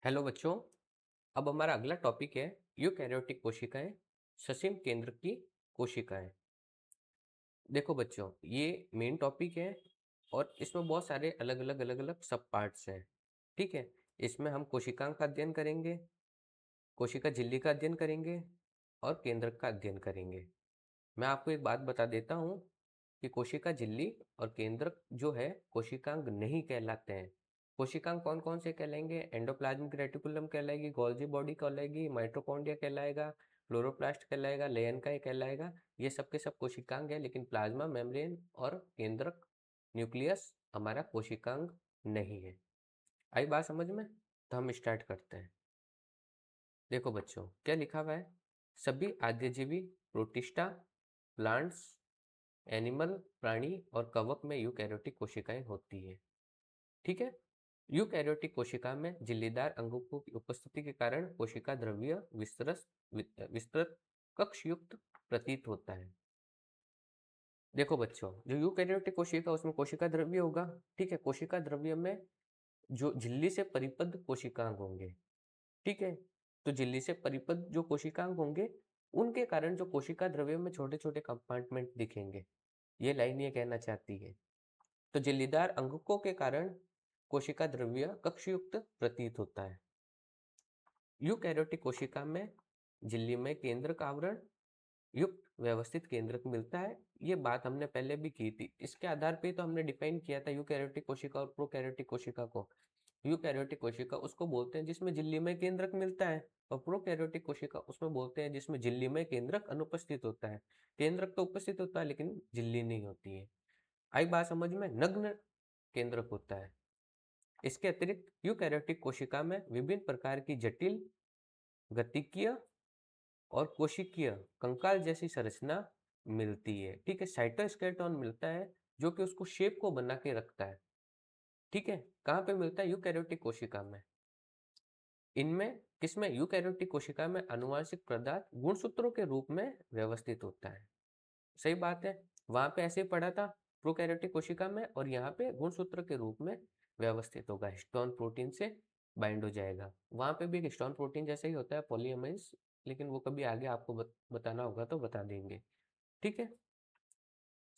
Hello बच्चों। अब हमारा अगला टॉपिक है यूकैरियोटिक कोशिकाएं, ससीम केंद्र की कोशिकाएं। देखो बच्चों, ये मेन टॉपिक है और इसमें बहुत सारे अलग अलग सब पार्ट्स हैं। ठीक है, इसमें हम कोशिकाओं का अध्ययन करेंगे, कोशिका झिल्ली का अध्ययन करेंगे और केंद्रक का अध्ययन करेंगे। मैं आपको एक बात बता देता हूँ कि कोशिका झिल्ली और केंद्रक जो है कोशिकांग नहीं कहलाते हैं। कोशिकांग कौन कौन से कहलाएंगे? एंडोप्लाज्मिक रेटिकुलम कहलाएगी, गोल्जी बॉडी कहलाएगी, माइटोकॉन्ड्रिया कहलाएगा, क्लोरोप्लास्ट कहलाएगा, लेयनकाई कहलाएगा। ये सब के सब कोशिकांग है, लेकिन प्लाज्मा मेम्ब्रेन और केंद्रक न्यूक्लियस हमारा कोशिकांग नहीं है। आई बात समझ में? तो हम स्टार्ट करते हैं। देखो बच्चों, क्या लिखा हुआ है? सभी आद्यजीवी प्रोटिस्टा, प्लांट्स, एनिमल, प्राणी और कवक में यूकैरियोटिक कोशिकाएं होती है। ठीक है, यूकैरियोटिक कोशिका में झिल्लीदार अंगों की उपस्थिति के कारण कोशिका द्रव्य विस्तृत कक्षयुक्त प्रतीत होता है। देखो बच्चों, जो यूकैरियोटिक कोशिका उसमें कोशिका द्रव्य होगा। ठीक है, कोशिका द्रव्य में जो झिल्ली से परिबद्ध कोशिकांग होंगे। ठीक है, तो झिल्ली से परिबद्ध जो कोशिकांग होंगे उनके कारण जो कोशिका द्रव्य में छोटे छोटे कंपार्टमेंट दिखेंगे। ये लाइन ये कहना चाहती है। तो झिल्लीदार अंगकों के कारण कोशिका द्रव्य कक्षयुक्त प्रतीत होता है। यूकैरियोटिक कोशिका में झिल्ली में केंद्रक आवरण युक्त व्यवस्थित केंद्रक मिलता है। ये बात हमने पहले भी की थी। इसके आधार पे तो हमने डिफाइन किया था यूकैरियोटिक कोशिका और प्रोकैरियोटिक कोशिका को। यूकैरियोटिक कोशिका उसको बोलते हैं जिसमें झिल्ली में केंद्रक मिलता है, और प्रोकैरियोटिक कोशिका उसमें बोलते हैं जिसमें झिल्ली में केंद्रक अनुपस्थित होता है। केंद्रक तो उपस्थित होता है लेकिन झिल्ली नहीं होती है। आई बात समझ में? नग्न केंद्रक होता है। इसके अतिरिक्त यूकैरियोटिक कोशिका में विभिन्न प्रकार की जटिल गतिकीय और कोशिकीय कंकाल जैसी संरचना मिलती है। ठीक है, साइटोस्केलेटन मिलता है जो कि उसको शेप को बना के रखता है। ठीक है, कहाँ पे मिलता है? यूकैरियोटिक कोशिका में। इनमें किसमें? यूकैरियोटिक कोशिका में आनुवंशिक पदार्थ गुणसूत्रों के रूप में व्यवस्थित होता है। सही बात है, वहां पे ऐसे ही पढ़ा था प्रोकैरियोटिक कोशिका में, और यहाँ पे गुणसूत्र के रूप में व्यवस्थित होगा, हिस्टोन प्रोटीन से बाइंड हो जाएगा। वहां पे भी एक हिस्टोन प्रोटीन जैसा ही होता है, पॉलीअमाइन्स, लेकिन वो कभी आगे आपको बताना होगा तो बता देंगे। ठीक है,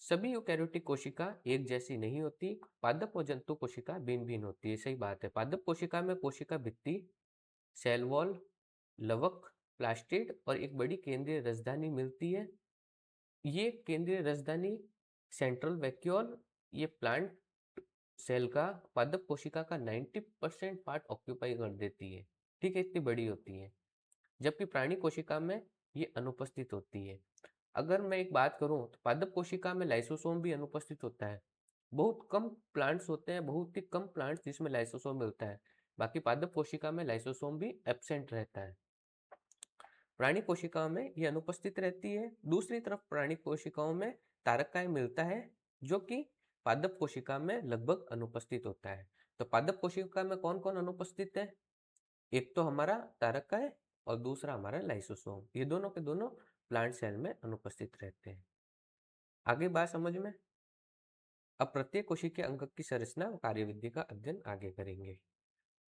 सभी यूकैरियोटिक कोशिका एक जैसी नहीं होती। पादप और जंतु कोशिका भिन्न भिन्न होती है। सही बात है, पादप कोशिका में कोशिका भित्ति, सेल वॉल, लवक, प्लास्टिड और एक बड़ी केंद्रीय राजधानी मिलती है। ये केंद्रीय राजधानी सेंट्रल वैक्यूल ये प्लांट सेल का पादप कोशिका का 90% पार्ट ऑक्यूपाई कर देती है। ठीक है, इतनी बड़ी होती है। जबकि प्राणी कोशिका में ये अनुपस्थित होती है। अगर मैं एक बात करूं तो पादप कोशिका में लाइसोसोम भी अनुपस्थित होता है। बहुत कम प्लांट्स होते हैं, बहुत ही कम प्लांट्स जिसमें लाइसोसोम मिलता है। बाकी पादप कोशिका में लाइसोसोम भी एब्सेंट रहता है। प्राणी कोशिकाओं में ये अनुपस्थित रहती है। दूसरी तरफ प्राणी कोशिकाओं में तारकाय मिलता है जो कि पादप कोशिका में लगभग अनुपस्थित होता है। तो पादप कोशिका में कौन कौन अनुपस्थित है? एक तो हमारा तारकाय और दूसरा हमारा लाइसोसोम। ये दोनों के दोनों प्लांट सेल में अनुपस्थित रहते हैं। आगे बात समझ में? अब प्रत्येक कोशिकीय अंग की संरचना और कार्यविधि का अध्ययन आगे करेंगे।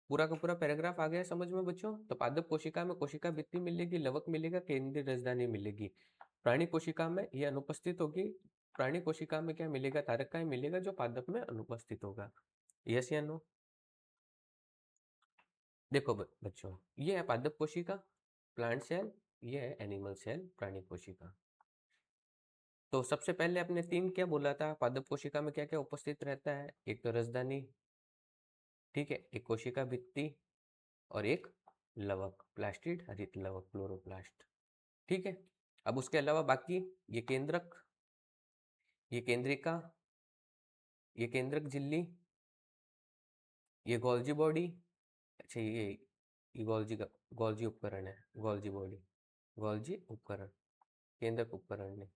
पूरा का पूरा पैराग्राफ आ गया समझ में बच्चों? तो पादप कोशिका में कोशिका भित्ति मिलेगी, लवक मिलेगा, केंद्रीय राजधानी मिलेगी। प्राणी कोशिका में यह अनुपस्थित होगी। प्राणी कोशिका में क्या मिलेगा? तारकाय मिलेगा जो पादप में अनुपस्थित होगा। यस या नो? देखो बच्चों, ये है पादप कोशिका प्लांट सेल, ये है एनिमल सेल प्राणी कोशिका। तो सबसे पहले अपने तीन क्या बोला था? पादप कोशिका में क्या क्या उपस्थित रहता है? एक तो राजधानी, ठीक है, एक कोशिका भित्ति और एक लवक, प्लास्टिड, हरित लवक, क्लोरोप्लास्ट। ठीक है, अब उसके अलावा बाकी ये केंद्रक, ये केंद्रिका, ये केंद्रक झिल्ली, ये गोल्जी बॉडी। अच्छा, ये गोल्जी उपकरण है, गोल्जी बॉडी, गोल्जी उपकरण, केंद्रक उपकरण ने।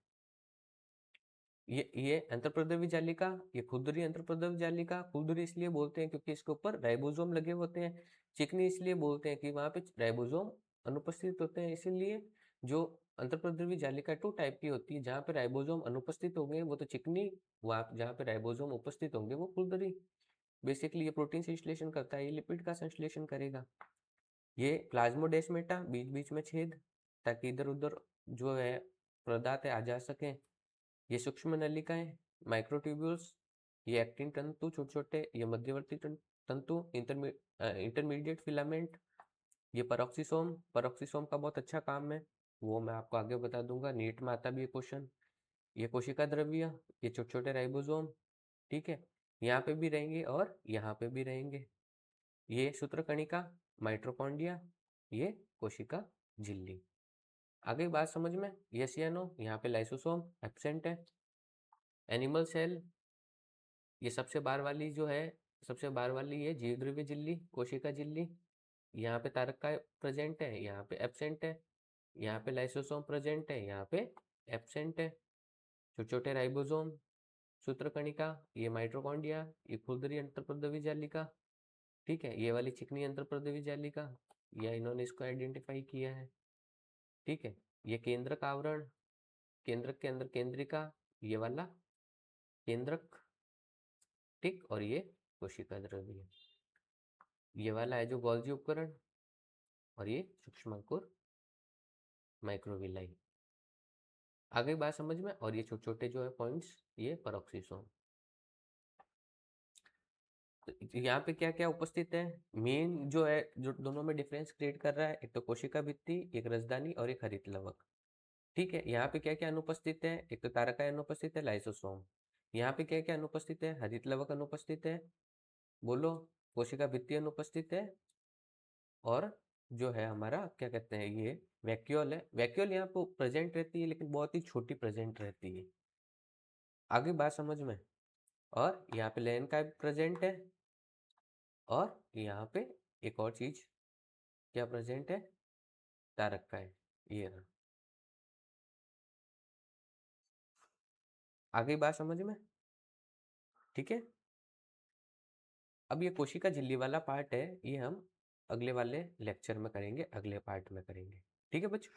ये अंतर्प्रद्रवी जालिका, ये खुरदरी अंतर्प्रद्रवी जालिका। खुरदरी इसलिए बोलते हैं क्योंकि इसके ऊपर राइबोसोम लगे होते हैं। चिकनी इसलिए बोलते हैं कि वहां पे राइबोसोम अनुपस्थित होते हैं। इसीलिए जो अंतर्प्रद्रवी जालिका टू टाइप की होती है, जहाँ पे राइबोसोम अनुपस्थित होंगे वो तो चिकनी, वहां जहाँ पे राइबोसोम उपस्थित होंगे वो खुरदरी। बेसिकली ये प्रोटीन संश्लेषण करता है, ये लिपिड का संश्लेषण करेगा। ये प्लाज्मोडेस्माटा, बीच बीच में छेद, ताकि इधर उधर जो है पदार्थ आ जा सके। ये सूक्ष्म नलिकाएं, माइक्रोट्यूब्यूल्स, ये एक्टिन तंतु छोटे छोटे, ये मध्यवर्ती तंतु, इंटरमीडिएट फिलामेंट, ये पेरोक्सिसोम। पेरोक्सिसोम का बहुत अच्छा काम है, वो मैं आपको आगे बता दूंगा, नीट में आता भी है क्वेश्चन। ये कोशिका द्रव्य, ये छोटे छोटे राइबोसोम, ठीक है, यहाँ पे भी रहेंगे और यहाँ पे भी रहेंगे। ये सूत्रकणिका, माइटोकॉन्ड्रिया, ये कोशिका झिल्ली। आगे बात समझ में, यस या नो? यहाँ पे लाइसोसोम एब्सेंट है। एनिमल सेल, ये सबसे बाहर वाली जो है, सबसे बाहर वाली ये जीव द्रव्य झिल्ली, कोशिका झिल्ली। यहाँ पे तारक का प्रेजेंट है, यहाँ पे एब्सेंट है। यहाँ पे लाइसोसोम प्रेजेंट है, यहाँ पे एब्सेंट है। छोटे छोटे राइबोसोम, सूत्रकणिका, ये माइटोकॉन्ड्रिया, ये खुरदरी अंतर्प्रद्रवी जालिका, ठीक है, ये वाली चिकनी अंतर्प्रद्रवी जालिका, या इन्होंने इसको आइडेंटिफाई किया है, ठीक है। ये केंद्रक आवरण, केंद्रक के अंदर केंद्रिका, ये वाला केंद्रक, ठीक, और ये कोशिका द्रव्य, ये वाला है जो गोल्जी उपकरण, और ये सूक्ष्मांकुर माइक्रोविलाई। आगे बात समझ में, और ये छोटे छोटे जो है पॉइंट्स, ये पेरोक्सिसोम। तो यहाँ पे क्या क्या उपस्थित है? मेन जो है, जो दोनों में डिफरेंस क्रिएट कर रहा है, एक तो कोशिका भित्ति, एक रजदानी और एक हरित लवक, ठीक है। यहाँ पे क्या क्या अनुपस्थित है? एक तो तारका अनुपस्थित है, लाइसोसोम। यहाँ पे क्या क्या अनुपस्थित है? हरित लवक अनुपस्थित है, बोलो। कोशिका भित्ति अनुपस्थित है, और जो है हमारा क्या कहते हैं, ये वैक्यूल है। वैक्यूल यहाँ पे प्रेजेंट रहती है, लेकिन बहुत ही छोटी प्रेजेंट रहती है। आगे बात समझ में, और यहाँ पे लेन का प्रेजेंट है, और यहाँ पे एक और चीज क्या प्रेजेंट है? तारक का है, ये रहा। आगे बात समझ में, ठीक है। अब ये कोशिका झिल्ली वाला पार्ट है, ये हम अगले वाले लेक्चर में करेंगे, अगले पार्ट में करेंगे, ठीक है बच्चों।